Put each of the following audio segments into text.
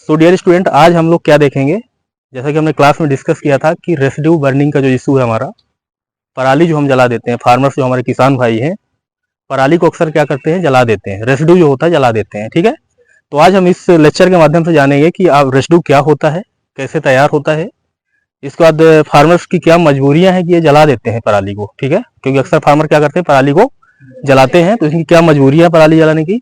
So dear student, आज हम लोग क्या देखेंगे, जैसा कि हमने क्लास में डिस्कस किया था कि रेसिड्यू बर्निंग का जो इशू है हमारा, पराली जो हम जला देते हैं, फार्मर्स जो हमारे किसान भाई हैं, पराली को अक्सर क्या करते हैं, जला देते हैं, रेसिड्यू जो होता है जला देते हैं। ठीक है, तो आज हम इस लेक्चर के माध्यम से जानेंगे कि आप रेसिड्यू क्या होता है, कैसे तैयार होता है, इसके बाद फार्मर्स की क्या मजबूरियां हैं कि ये जला देते हैं पराली को। ठीक है, क्योंकि अक्सर फार्मर क्या करते हैं, पराली को जलाते हैं, तो इसकी क्या मजबूरियां पराली जलाने की,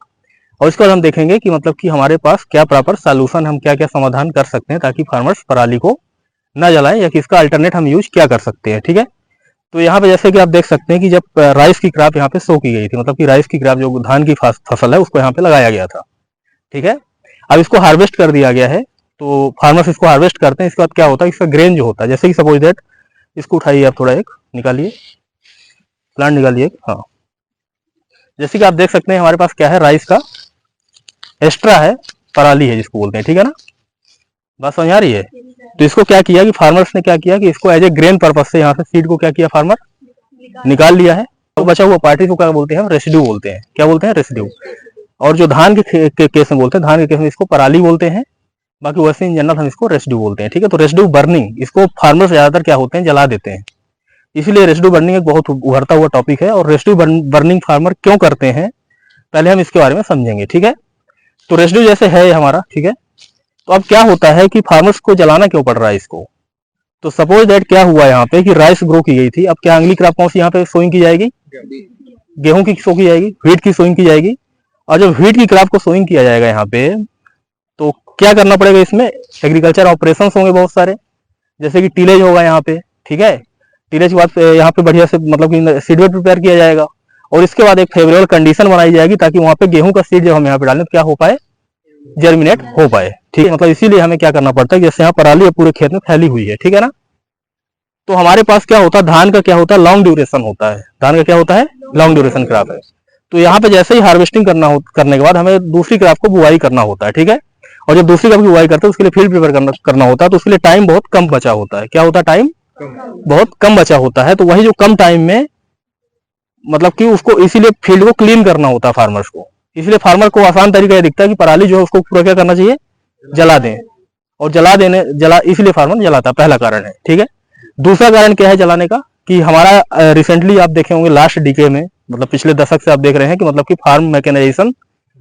और इसके बाद हम देखेंगे कि मतलब कि हमारे पास क्या प्रॉपर सॉल्यूशन, हम क्या क्या समाधान कर सकते हैं ताकि फार्मर्स पराली को ना जलाएं, या कि इसका अल्टरनेट हम यूज क्या कर सकते हैं। ठीक है, तो यहाँ पे जैसे कि आप देख सकते हैं कि जब राइस की क्रॉप यहाँ पे सो की गई थी, मतलब कि राइस की क्रॉप जो धान की फसल है उसको यहाँ पे लगाया गया था। ठीक है, अब इसको हार्वेस्ट कर दिया गया है, तो फार्मर्स इसको हार्वेस्ट करते हैं। इसके बाद क्या होता है, इसका ग्रेन जो होता है, जैसे कि सपोज दैट, इसको उठाइए आप, थोड़ा एक निकालिए, प्लांट निकालिए। हाँ, जैसे कि आप देख सकते हैं हमारे पास क्या है, राइस का एक्स्ट्रा है, पराली है जिसको बोलते हैं। ठीक है ना, बात समझ आ रही है। तो इसको क्या किया कि फार्मर्स ने क्या किया कि इसको एज ए ग्रेन पर्पज से यहाँ से सीड को क्या किया, फार्मर निकाल लिया है। तो बचा हुआ पार्टी को क्या बोलते हैं, रेसिड्यू बोलते हैं। क्या बोलते हैं, रेसिड्यू। और जो धान के केस में बोलते हैं, धान के केस में इसको पराली बोलते हैं, बाकी वैसे इन जनरल हम इसको रेसिड्यू बोलते हैं। ठीक है, तो रेसिड्यू बर्निंग, इसको फार्मर्स ज्यादातर क्या होते हैं, जला देते हैं। इसीलिए रेसिड्यू बर्निंग एक बहुत उभरता हुआ टॉपिक है, और रेसिड्यू बर्निंग फार्मर क्यों करते हैं, पहले हम इसके बारे में समझेंगे। ठीक है, तो रेसिड्यू जैसे है हमारा, ठीक है, तो अब क्या होता है कि फार्मर्स को जलाना क्यों पड़ रहा है इसको। तो सपोज दैट क्या हुआ यहाँ पे कि राइस ग्रो की गई थी, अब क्या अगली क्रॉप कौन सी यहाँ पे सोइंग की जाएगी, गेहूं की सो की जाएगी, व्हीट की सोइंग की जाएगी। और जब व्हीट की क्रॉप को सोइंग किया जाएगा यहाँ पे, तो क्या करना पड़ेगा, इसमें एग्रीकल्चर ऑपरेशन होंगे बहुत सारे, जैसे कि टीलेज होगा यहाँ पे। ठीक है, टीलेज के बाद यहाँ पे बढ़िया से मतलब कि सीडबेड प्रिपेयर किया जाएगा, और इसके बाद एक फेवरेबल कंडीशन बनाई जाएगी ताकि वहां पे गेहूं का सीड जब हम यहाँ पे डालें तो क्या हो पाए, जर्मिनेट हो पाए। ठीक है, मतलब इसीलिए हमें क्या करना पड़ता है, जैसे यहाँ पराली पूरे खेत में फैली हुई है। ठीक है ना, तो हमारे पास क्या होता है, धान का क्या होता है, लॉन्ग ड्यूरेशन होता है। धान का क्या होता है, लॉन्ग ड्यूरेशन क्रॉप है। तो यहाँ पे जैसे ही हार्वेस्टिंग करने के बाद हमें दूसरी क्रॉप को बुआई करना होता है। ठीक है, और जब दूसरी क्रॉप की बुआई करते हैं उसके लिए फील्ड प्रिपेयर करना होता है, तो उसके लिए टाइम बहुत कम बचा होता है। क्या होता है, टाइम बहुत कम बचा होता है। तो वही जो कम टाइम में मतलब कि उसको इसीलिए फील्ड को क्लीन करना होता है फार्मर्स को। इसलिए फार्मर को आसान तरीका ये दिखता है कि पराली जो है उसको पूरा क्या करना चाहिए, जला दें, और जला इसलिए फार्मर जलाता है, पहला कारण है। ठीक है, दूसरा कारण क्या है जलाने का, कि हमारा रिसेंटली आप देखे होंगे लास्ट डिके में, मतलब पिछले दशक से आप देख रहे हैं कि मतलब कि फार्म मैकेनाइजेशन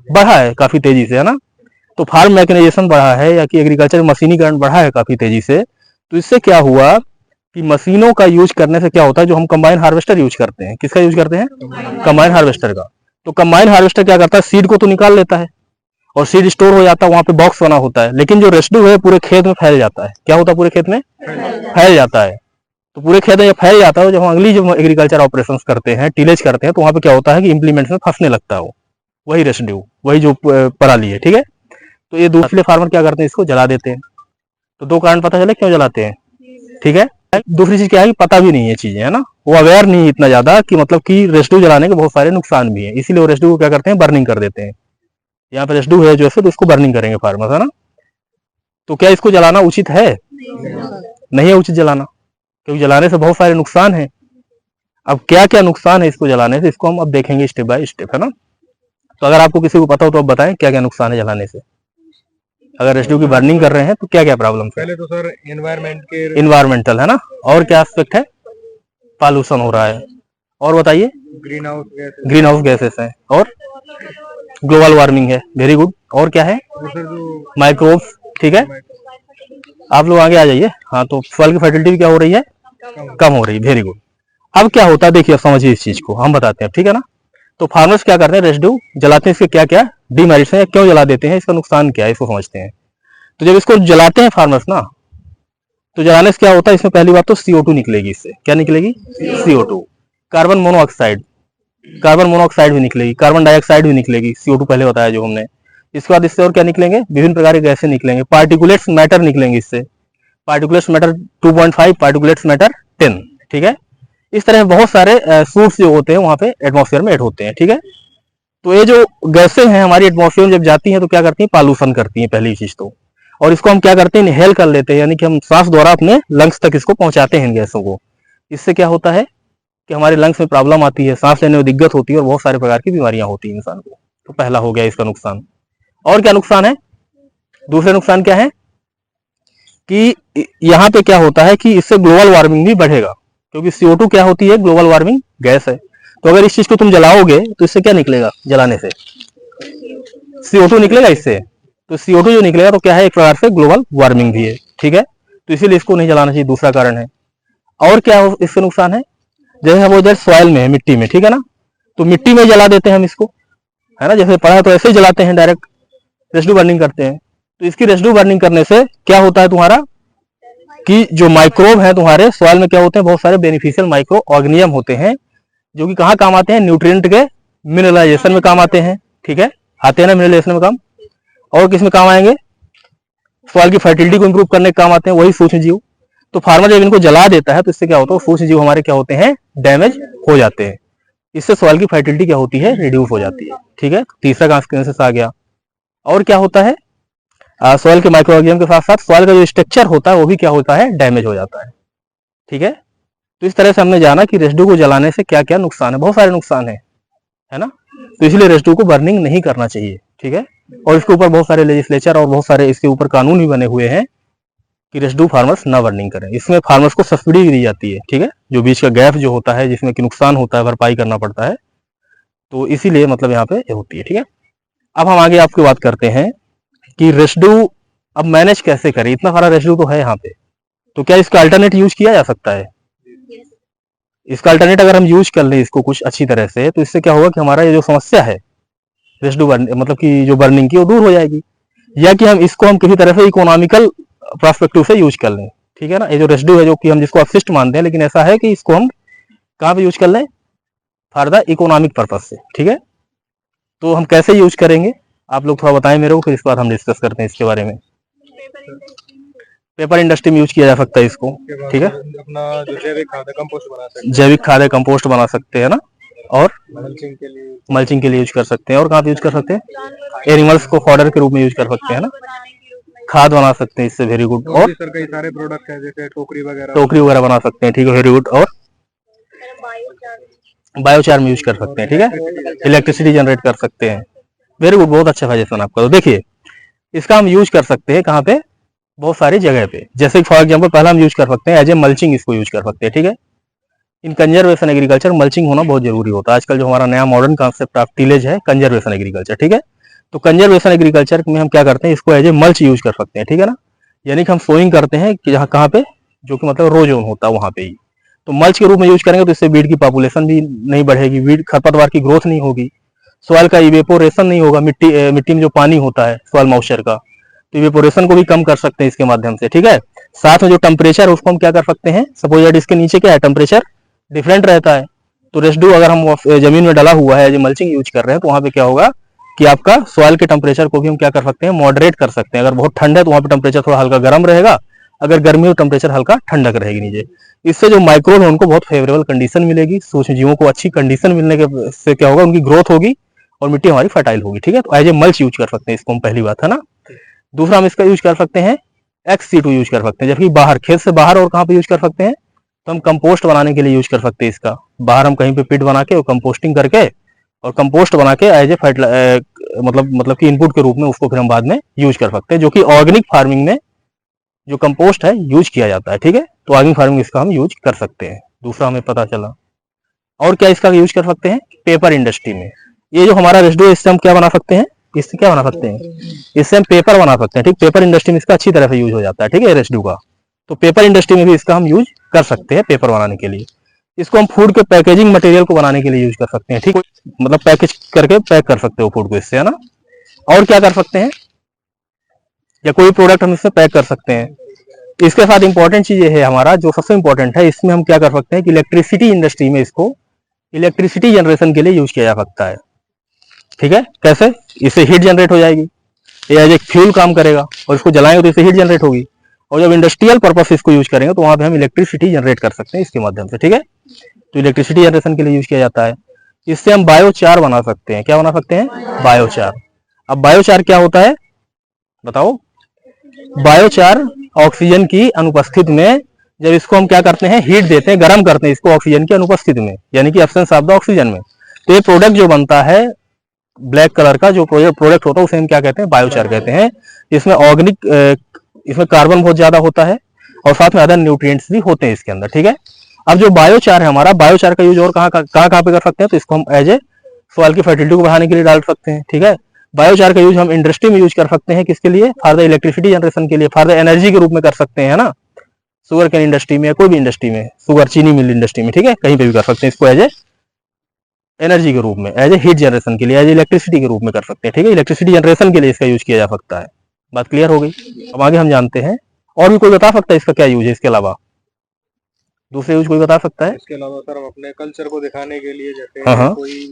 बढ़ा है काफी तेजी से, है ना। तो फार्म मैकेनाइजेशन बढ़ा है, या कि एग्रीकल्चर मशीनीकरण बढ़ा है काफी तेजी से। तो इससे क्या हुआ कि मशीनों का यूज करने से क्या होता है, जो हम कंबाइन हार्वेस्टर यूज करते हैं, किसका यूज करते हैं, कंबाइन हार्वेस्टर का। तो कंबाइन हार्वेस्टर क्या करता है, सीड को तो निकाल लेता है और सीड स्टोर हो जाता है, वहां पे बॉक्स बना होता है, लेकिन जो रेसिड्यू है पूरे खेत में फैल जाता है। क्या होता है, पूरे खेत में फैल जाता है। तो पूरे खेत में फैल जाता है, जब हम अगली जो एग्रीकल्चर ऑपरेशंस करते हैं, टीलेज करते हैं, तो वहां पे क्या होता है कि इंप्लीमेंट्स में फंसने लगता है वो, वही रेसिड्यू, वही जो पराली है। ठीक है, तो ये दूसरे फार्मर क्या करते हैं, इसको जला देते हैं। तो दो कारण पता चले क्यों जलाते हैं। ठीक है, दूसरी चीज क्या है कि पता भी नहीं है चीजें, है ना, वो अवेयर नहीं है इतना ज्यादा कि मतलब कि रेसिड्यू जलाने के बहुत सारे नुकसान भी हैं, इसीलिए वो रेसिड्यू को क्या करते हैं, बर्निंग कर देते हैं। यहाँ पे रेसिड्यू है जो है तो इसको बर्निंग करेंगे फार्मर्स, है ना। तो क्या इसको जलाना उचित है, नहीं है उचित जलाना, क्योंकि जलाने से बहुत सारे नुकसान है। अब क्या क्या नुकसान है इसको जलाने से, इसको हम अब देखेंगे स्टेप बाय स्टेप, है ना। तो अगर आपको किसी को पता हो तो आप बताएं क्या क्या नुकसान है जलाने से, अगर रेसिड्यू की बर्निंग कर रहे हैं तो क्या क्या प्रॉब्लम है। पहले तो सर इन्वायरमेंटल, है ना, और क्या एस्पेक्ट है, पॉल्यूशन हो रहा है, और बताइए, ग्रीन हाउस गैसेस है, और ग्लोबल वार्मिंग है, वेरी गुड, और क्या है, माइक्रोब्स। ठीक है, आप लोग आगे आ जाइए। हाँ, तो सॉइल की फर्टिलिटी भी क्या हो रही है, कम हो रही है, वेरी गुड। अब क्या होता है, देखिए समझिए इस चीज को, हम बताते हैं। ठीक है ना, तो फार्मर्स क्या करते हैं, रेसिड्यू जलाते हैं, इसके क्या क्या डीमेरिट्स हैं, क्यों जला देते हैं, इसका नुकसान क्या है, इसको समझते हैं। तो जब इसको जलाते हैं फार्मर्स ना, तो जलाने से क्या होता है, इसमें पहली बात तो CO2 निकलेगी, इससे क्या निकलेगी, CO2, carbon monoxide, carbon monoxide भी निकलेगी, कार्बन डाइऑक्साइड भी निकलेगी, CO2 पहले बताया जो हमने। इसके बाद इससे और क्या निकलेंगे, विभिन्न प्रकार के गैसें निकलेंगे, पार्टिकुलेट्स मैटर निकलेंगे इससे, पार्टिकुलेट्स मैटर 2.5, पार्टिकुलेट्स मैटर 10। ठीक है, इस तरह बहुत सारे सूट्स जो होते हैं वहां पे एटमॉस्फेयर में ऐड होते हैं। ठीक है, तो ये जो गैसें हैं हमारी एटमॉस्फेयर में जब जाती हैं तो क्या करती हैं, पॉल्यूशन करती हैं पहली चीज तो, और इसको हम क्या करते हैं, इनहेल कर लेते हैं, यानी कि हम सांस द्वारा अपने लंग्स तक इसको पहुंचाते हैं इन गैसों को। इससे क्या होता है कि हमारे लंग्स में प्रॉब्लम आती है, सांस लेने में दिक्कत होती है, और बहुत सारे प्रकार की बीमारियां होती हैं इंसान को। तो पहला हो गया इसका नुकसान। और क्या नुकसान है, दूसरे नुकसान क्या है कि यहाँ पे क्या होता है कि इससे ग्लोबल वार्मिंग भी बढ़ेगा, क्योंकि CO2 क्या होती है, ग्लोबल वार्मिंग गैस है। तो अगर इस चीज को तुम जलाओगे तो इससे क्या निकलेगा, जलाने से CO2 निकलेगा इससे, तो CO2 जो निकलेगा तो क्या है, एक प्रकार से ग्लोबल वार्मिंग भी है, ठीक है। तो इसीलिए इसको नहीं जलाना चाहिए, दूसरा कारण है। और क्या इससे नुकसान है, जैसे हम इधर सॉइल में है, मिट्टी में, ठीक है ना, तो मिट्टी में जला देते हैं हम इसको, है ना, जैसे पढ़ा तो ऐसे ही जलाते हैं, डायरेक्ट रेसिड्यू बर्निंग करते हैं। तो इसकी रेसिड्यू बर्निंग करने से क्या होता है तुम्हारा कि जो माइक्रोब है तुम्हारे सॉइल में क्या होते हैं, बहुत सारे बेनिफिशियल माइक्रो ऑर्गेनिज्म होते हैं, जो कि कहाँ काम आते हैं, न्यूट्रिएंट के मिनरलाइजेशन में काम आते हैं, ठीक है, आते हैं ना मिनरलाइजेशन में काम। और किस में काम आएंगे, सॉइल की फर्टिलिटी को इंप्रूव करने के काम आते हैं, वही सूक्ष्म जीव। तो फार्मर जब इनको जला देता है तो इससे क्या होता है, सूक्ष्म जीव हमारे क्या होते हैं, डैमेज हो जाते हैं। इससे सॉइल की फर्टिलिटी क्या होती है, रिड्यूस हो जाती है, ठीक है। तीसरा कॉन्सिक्वेंस आ गया। और क्या होता है, सॉइल के माइक्रो ऑर्गेनिज्म के साथ साथ सॉइल का जो स्ट्रक्चर होता है वो भी क्या होता है, डैमेज हो जाता है, ठीक है। तो इस तरह से हमने जाना कि रेसिड्यू को जलाने से क्या क्या नुकसान है, बहुत सारे नुकसान है ना। तो इसलिए रेसिड्यू को बर्निंग नहीं करना चाहिए, ठीक है। और इसके ऊपर बहुत सारे लेजिस्लेचर और बहुत सारे इसके ऊपर कानून भी बने हुए हैं कि रेसिड्यू फार्मर्स ना बर्निंग करें। इसमें फार्मर्स को सब्सिडी भी दी जाती है, ठीक है, जो बीच का गैप जो होता है जिसमें कि नुकसान होता है भरपाई करना पड़ता है, तो इसीलिए मतलब यहाँ पे होती है, ठीक है। अब हम आगे आपकी बात करते हैं कि रेसिड्यू अब मैनेज कैसे करें, इतना सारा रेसिड्यू तो है यहाँ पे, तो क्या इसका अल्टरनेट यूज किया जा सकता है। इसका अल्टरनेट अगर हम यूज कर ले इसको कुछ अच्छी तरह से, तो इससे क्या होगा कि हमारा ये जो समस्या है रेसिड्यू मतलब कि जो बर्निंग की, वो दूर हो जाएगी। या कि हम इसको हम किसी तरह से इकोनॉमिकल पर्सपेक्टिव से यूज कर लें, ठीक है ना। ये जो रेसिड्यू है जो कि हम जिसको अपशिष्ट मानते हैं, लेकिन ऐसा है कि इसको हम कहाँ पे यूज कर लें, फॉर द इकोनॉमिक पर्पज से, ठीक है। तो हम कैसे यूज करेंगे आप लोग थोड़ा बताएं मेरे को, फिर इसके बाद हम डिस्कस करते हैं इसके बारे में। पेपर इंडस्ट्री में यूज किया जा सकता है इसको, ठीक है। अपना जो जैविक खाद कंपोस्ट बना सकते हैं, जैविक खाद कंपोस्ट बना सकते हैं ना, और मल्चिंग के लिए यूज कर सकते हैं। और कहाँ पे यूज कर सकते हैं, एनिमल्स को फॉडर के रूप में यूज कर सकते हैं ना, खाद बना सकते हैं इससे, वेरी गुड। और सर कई सारे प्रोडक्ट हैं जैसे टोकरी टोकरी वगैरह बना सकते हैं, ठीक है, वेरी गुड। और बायोचार में यूज कर सकते हैं, ठीक है, इलेक्ट्रिसिटी जनरेट कर सकते हैं, वेरी गुड, बहुत अच्छा सजेशन आपका। तो देखिए इसका हम यूज कर सकते हैं कहाँ पे, बहुत सारी जगह पे, जैसे फॉर एग्जांपल पहला हम यूज कर सकते हैं एज ए मल्चिंग, इसको यूज कर सकते हैं, ठीक है। इन कंजर्वेशन एग्रीकल्चर मल्चिंग होना बहुत जरूरी होता है। आजकल जो हमारा नया मॉडर्न कॉन्सेप्ट ऑफ टिलेज है, कंजर्वेशन एग्रीकल्चर, ठीक है। तो कंजर्वेशन एग्रीकल्चर में हम क्या करते हैं, इसको एज ए मल्च यूज कर सकते हैं, ठीक है ना। यानी कि हम सोइंग करते हैं कि जहाँ कहाँ पे, जो कि मतलब रो जोन होता है वहां पे ही, तो मल्च के रूप में यूज करेंगे तो इससे वीड की पॉपुलेशन भी नहीं बढ़ेगी, वीड खरपतवार की ग्रोथ नहीं होगी, सॉइल का इवेपोरेशन नहीं होगा, मिट्टी में जो पानी होता है सॉइल मॉइस्चर का, तो इवेपोरेशन को भी कम कर सकते हैं इसके माध्यम से, ठीक है। साथ में जो टेम्परेचर उसको हम क्या कर सकते हैं, सपोज दैट इसके नीचे क्या है, टेम्परेचर डिफरेंट रहता है, तो रेसिड्यू अगर हम जमीन में डला हुआ है, जो मल्चिंग यूज कर रहे हैं, तो वहां पे क्या होगा कि आपका सॉइल के टेम्परेचर को भी हम क्या कर सकते हैं, मॉडरेट कर सकते हैं। अगर बहुत ठंड है तो वहां पे टेम्परेचर थोड़ा हल्का गर्म रहेगा, अगर गर्मी हो टेम्परेचर हल्का ठंडक रहेगी नीचे। इससे जो माइक्रोब है उनको बहुत फेवरेबल कंडीशन मिलेगी, सूक्ष्म जीवों को अच्छी कंडीशन मिलने के से क्या होगा, उनकी ग्रोथ होगी और मिट्टी हमारी फर्टाइल होगी, ठीक है। तो एज ए मल्च यूज कर सकते हैं इसको हम, पहली बात है ना। दूसरा हम इसका यूज कर सकते हैं XC2 यूज कर सकते हैं, जबकि बाहर खेत से बाहर और कहाँ पे यूज कर सकते हैं, तो हम कंपोस्ट बनाने के लिए यूज कर सकते हैं इसका। बाहर हम कहीं पे पिट बना के और कंपोस्टिंग करके और कंपोस्ट बना के एज ए मतलब कि इनपुट के रूप में उसको फिर हम बाद में यूज कर सकते हैं, जो कि ऑर्गेनिक फार्मिंग में जो कंपोस्ट है यूज किया जाता है, ठीक है। तो ऑर्गेनिक फार्मिंग इसका हम यूज कर सकते हैं, दूसरा हमें पता चला। और क्या इसका यूज कर सकते हैं, पेपर इंडस्ट्री में, ये जो हमारा रेसिड्यू है इससे हम क्या बना सकते हैं, इससे क्या बना सकते हैं, इससे हम पेपर बना सकते हैं, ठीक। पेपर इंडस्ट्री में इसका अच्छी तरह से यूज हो जाता है, ठीक है, रेसिड्यू का। तो पेपर इंडस्ट्री में भी इसका हम यूज कर सकते हैं पेपर बनाने के लिए। इसको हम फूड के पैकेजिंग मटेरियल को बनाने के लिए यूज कर सकते हैं, ठीक, मतलब पैकेज करके पैक कर सकते हो फूड को इससे, है ना। और क्या कर सकते हैं, या कोई प्रोडक्ट हम इससे पैक कर सकते हैं। इसके साथ इंपॉर्टेंट चीज ये है हमारा, जो सबसे इंपॉर्टेंट है, इसमें हम क्या कर सकते हैं कि इलेक्ट्रिसिटी इंडस्ट्री में इसको इलेक्ट्रिसिटी जनरेशन के लिए यूज किया जा सकता है, ठीक है। कैसे, इससे हीट जनरेट हो जाएगी, ये एज ए फ्यूल काम करेगा और इसको जलाएंगे तो इससे हीट जनरेट होगी। और जब इंडस्ट्रियल पर्पस इसको यूज करेंगे तो वहां पे हम इलेक्ट्रिसिटी जनरेट कर सकते हैं इसके माध्यम से, ठीक है। तो इलेक्ट्रिसिटी जनरेशन के लिए यूज किया जाता है। इससे हम बायोचार बना सकते हैं, क्या बना सकते हैं, बायोचार। अब बायोचार क्या होता है बताओ, बायोचार ऑक्सीजन की अनुपस्थिति में जब इसको हम क्या करते हैं, हीट देते हैं, गर्म करते हैं इसको ऑक्सीजन की अनुपस्थिति में, यानी कि एब्सेंस ऑफ द ऑक्सीजन में, तो ये प्रोडक्ट जो बनता है ब्लैक कलर का जो प्रोडक्ट होता है उसे हम क्या कहते हैं, बायोचार कहते हैं। इसमें ऑर्गेनिक, इसमें कार्बन बहुत ज्यादा होता है और साथ में अदर न्यूट्रिएंट्स भी होते हैं इसके अंदर, ठीक है। अब जो बायोचार है हमारा, बायोचार का यूज और कहाँ पे कर सकते हैं, तो इसको हम एज ए सॉइल की फर्टिलिटी को बढ़ाने के लिए डाल सकते हैं, ठीक है। बायोचार का यूज हम इंडस्ट्री में यूज कर सकते हैं, किसके लिए, फॉर द इलेक्ट्रिसिटी जनरेशन के लिए, फॉर द एनर्जी के रूप में कर सकते हैं ना, शुगर केन इंडस्ट्री में या कोई भी इंडस्ट्री में, शुगर चीनी मिल इंडस्ट्री में, ठीक है, कहीं पे भी कर सकते हैं इसको एज ए एनर्जी के रूप में, एज ए हीट जनरेशन के लिए, एज इलेक्ट्रिसिटी के रूप में कर सकते हैं, ठीक है। इलेक्ट्रिसिटी जनरेशन के लिए इसका यूज किया जा सकता है। बात क्लियर हो गई। अब आगे हम जानते हैं, और भी कोई बता सकता है इसका क्या यूज है, इसके अलावा दूसरे यूज कोई बता सकता है? इसके अलावा सर हम अपने कल्चर को दिखाने के लिए जैसे हाँ। कोई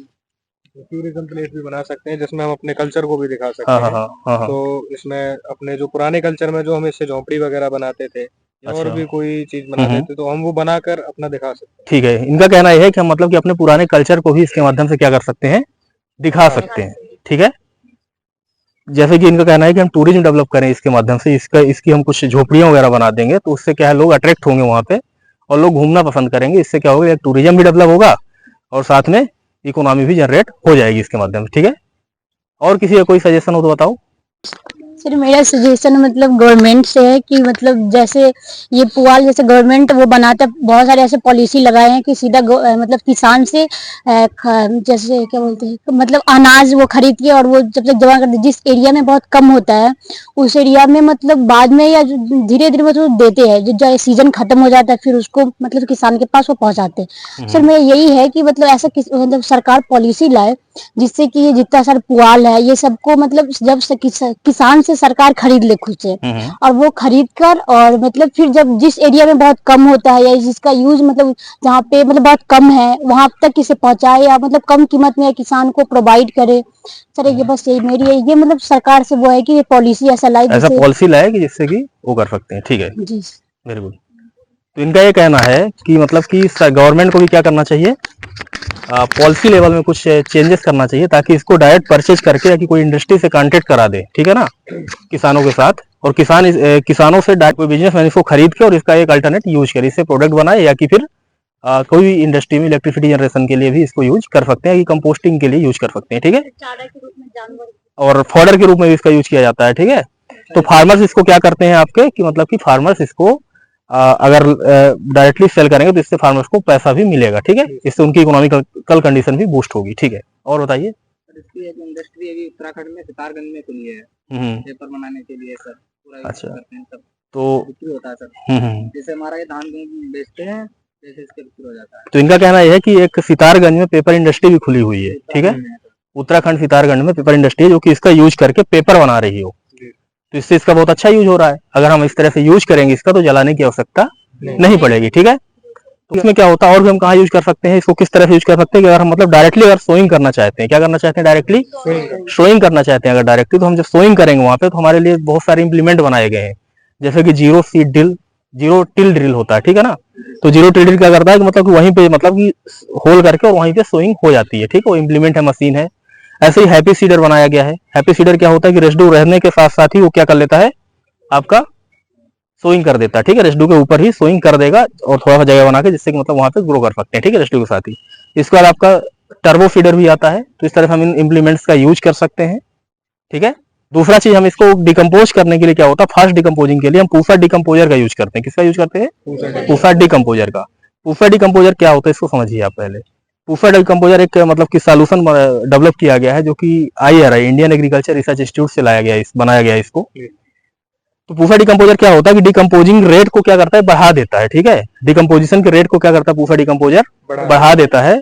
टूरिज्म प्लेस भी बना सकते हैं जिसमें हम अपने कल्चर को भी दिखा सकते हाँ हैं। हाँ। तो इसमें अपने जो पुराने कल्चर में जो हम इससे झोंपड़ी वगैरह बनाते थे या और अच्छा। भी कोई चीज बनाते थे तो हम वो बनाकर अपना दिखा सकते हैं। ठीक है, इनका कहना यह है कि हम मतलब कि अपने पुराने कल्चर को भी इसके माध्यम से क्या कर सकते हैं, दिखा सकते हैं, ठीक है। जैसे कि इनका कहना है कि हम टूरिज्म डेवलप करें इसके माध्यम से, इसकी हम कुछ झोपड़ियां वगैरह बना देंगे तो उससे क्या है, लोग अट्रैक्ट होंगे वहां पे और लोग घूमना पसंद करेंगे। इससे क्या होगा, एक टूरिज्म भी डेवलप होगा और साथ में इकोनॉमी भी जनरेट हो जाएगी इसके माध्यम से, ठीक है। और किसी का कोई सजेशन हो तो बताओ। सर मेरा सजेशन मतलब गवर्नमेंट से है कि मतलब जैसे ये पुआल जैसे गवर्नमेंट वो बनाता है, बहुत सारे ऐसे पॉलिसी लगाए हैं कि सीधा मतलब किसान से जैसे क्या बोलते हैं मतलब अनाज वो खरीद के और वो जब तक जमा कर दे, जिस एरिया में बहुत कम होता है उस एरिया में मतलब बाद में या धीरे धीरे मतलब देते हैं, जो सीजन खत्म हो जाता है फिर उसको मतलब किसान के पास वो पहुंचाते हैं। सर मैं यही है कि मतलब ऐसा मतलब सरकार पॉलिसी लाए जिससे कि ये जितना सारा पुआल है ये सबको मतलब जब से किसान से सरकार खरीद ले खुद से और वो खरीद कर और मतलब फिर जब जिस एरिया में बहुत कम होता है या जिसका यूज मतलब जहाँ पे मतलब बहुत कम है वहां तक इसे पहुंचाए या मतलब कम कीमत में किसान को प्रोवाइड करे। सर ये बस यही मेरी है, ये मतलब सरकार से वो है कि ये पॉलिसी ऐसा लाए, ऐसा पॉलिसी लाए कि जिससे कि वो कर सकते हैं, ठीक है जी वेरी गुड। तो इनका ये कहना है कि मतलब कि गवर्नमेंट को भी क्या करना चाहिए, पॉलिसी लेवल में कुछ चेंजेस करना चाहिए ताकि इसको डायरेक्ट परचेज करके या कि कोई इंडस्ट्री से कॉन्टेक्ट करा दे, ठीक है ना, किसानों के साथ, और किसानों से डायरेक्ट कोई बिजनेसमैन इसको खरीद के और इसका एक अल्टरनेट यूज करे, इससे प्रोडक्ट बनाए या कि फिर कोई भी इंडस्ट्री में इलेक्ट्रिसिटी जनरेशन के लिए भी इसको यूज कर सकते हैं, कि कंपोस्टिंग के लिए यूज कर सकते हैं, ठीक है, और फॉडर के रूप में भी इसका यूज किया जाता है, ठीक है। तो फार्मर्स इसको क्या करते हैं आपके कि मतलब कि फार्मर्स इसको अगर डायरेक्टली सेल करेंगे तो इससे फार्मर्स को पैसा भी मिलेगा, ठीक है, इससे उनकी इकोनॉमिकल कंडीशन भी बूस्ट होगी, ठीक है। और बताइए। इसकी एक इंडस्ट्री अभी उत्तराखंड में सितारगंज में खुली है पेपर बनाने के लिए सर, पूरा अच्छा करते हैं सब, तो बिक्री होता है सर। जैसे हमारा ये धान बेचते हैं जैसे इसके बिक्री हो जाता है। तो इनका कहना यह है कि एक सितारगंज में पेपर इंडस्ट्री भी खुली हुई है, ठीक है, उत्तराखंड सितारगंज में पेपर इंडस्ट्री है जो कि इसका यूज करके पेपर बना रही हो, तो इससे इसका बहुत अच्छा यूज हो रहा है। अगर हम इस तरह से यूज करेंगे इसका तो जलाने की आवश्यकता नहीं पड़ेगी, ठीक है। तो इसमें क्या होता है और भी हम कहाँ यूज कर सकते हैं इसको, किस तरह से यूज कर सकते हैं कि अगर हम मतलब डायरेक्टली अगर सोइंग करना चाहते हैं, क्या करना चाहते हैं, डायरेक्टली सोइंग करना चाहते हैं अगर डायरेक्टली, तो हम जब सोइंग करेंगे वहां पे तो हमारे लिए बहुत सारे इंप्लीमेंट बनाए गए हैं, जैसे कि जीरो टिल ड्रिल होता है, ठीक है ना। तो जीरो टिल ड्रिल क्या करता है कि मतलब कि वहीं पे मतलब कि होल करके और वहीं पे सोइंग हो जाती है, ठीक है, वो इंप्लीमेंट है, मशीन है। ऐसे ही हैप्पी सीडर बनाया गया है। हैप्पी सीडर क्या होता है कि रेसिड्यू रहने के साथ साथ ही वो क्या कर लेता है, आपका सोइंग कर देता है, ठीक है, रेसिड्यू के ऊपर ही सोइंग कर देगा और थोड़ा सा जगह बना के जिससे कि मतलब वहां पे ग्रो कर सकते हैं, ठीक है, रेसिड्यू के साथ ही। इसके बाद आपका टर्बो फीडर भी आता है, तो इस तरह से हम इन इम्प्लीमेंट्स का यूज कर सकते हैं, ठीक है। दूसरा चीज हम इसको डिकम्पोज करने के लिए क्या होता है, फास्ट डिकम्पोजिंग के लिए हम पूसा डिकम्पोजर का यूज करते हैं। किसका यूज करते हैं, पूसा डिकम्पोजर का। पूसा डिकम्पोजर क्या होता है इसको समझिए आप पहले। पूसा डिकम्पोजर एक मतलब कि सॉल्यूशन डेवलप किया गया है जो कि IRI Indian agriculture research institute से बनाया गया इसको। तो पूसा डिकम्पोजर क्या होता है कि डिकम्पोजिंग रेट को क्या करता है, बढ़ा देता है, ठीक है, डिकम्पोजिशन के रेट को क्या करता है पूसा डिकम्पोजर, बढ़ा देता है।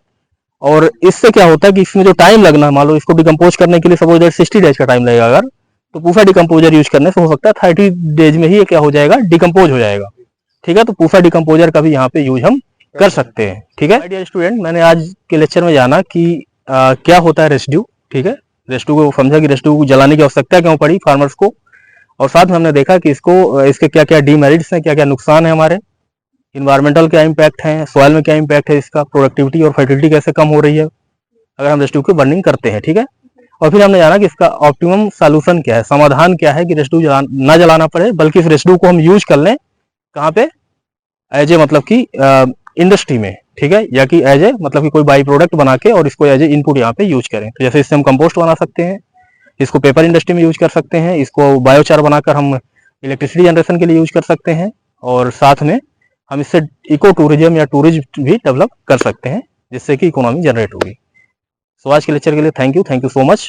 और इससे क्या होता है कि इसमें जो टाइम लगना है, मान लो इसको डिकम्पोज करने के लिए सपोज 60 डेज का टाइम लगेगा अगर, तो पूसा डिकम्पोजर यूज करने से हो सकता है 30 डेज में ही क्या हो जाएगा, डिकम्पोज हो जाएगा, ठीक है। तो पूसा डिकम्पोजर का भी यहाँ पे यूज हम कर सकते हैं, ठीक है। डियर स्टूडेंट, मैंने आज के लेक्चर में जाना कि क्या होता है रेसिड्यू, ठीक है, रेसिड्यू को समझा कि रेसिड्यू को जलाने की आवश्यकता क्यों पड़ी फार्मर्स को, और साथ में हमने देखा कि इसके क्या क्या डीमेरिट्स हैं, क्या क्या नुकसान है, हमारे इन्वायरमेंटल क्या इम्पैक्ट है, सॉइल में क्या इम्पैक्ट है इसका, प्रोडक्टिविटी और फर्टिलिटी कैसे कम हो रही है अगर हम रेसिड्यू की बर्निंग करते हैं, ठीक है। और फिर हमने जाना कि इसका ऑप्टिमम सॉल्यूशन क्या है, समाधान क्या है कि रेसिड्यू ना जलाना पड़े बल्कि इस रेसिड्यू को हम यूज कर लें कहाँ पे, एज ए मतलब कि इंडस्ट्री में, ठीक है, या कि एज ए मतलब कि कोई बाई प्रोडक्ट बना के और इसको एज ए इनपुट यहाँ पे यूज करें। तो जैसे इससे हम कंपोस्ट बना सकते हैं, इसको पेपर इंडस्ट्री में यूज कर सकते हैं, इसको बायोचार बनाकर हम इलेक्ट्रिसिटी जनरेशन के लिए यूज कर सकते हैं, और साथ में हम इससे इको टूरिज्म या टूरिज्म भी डेवलप कर सकते हैं, जिससे कि इकोनॉमी जनरेट होगी। सो आज के लेक्चर के लिए थैंक यू सो मच।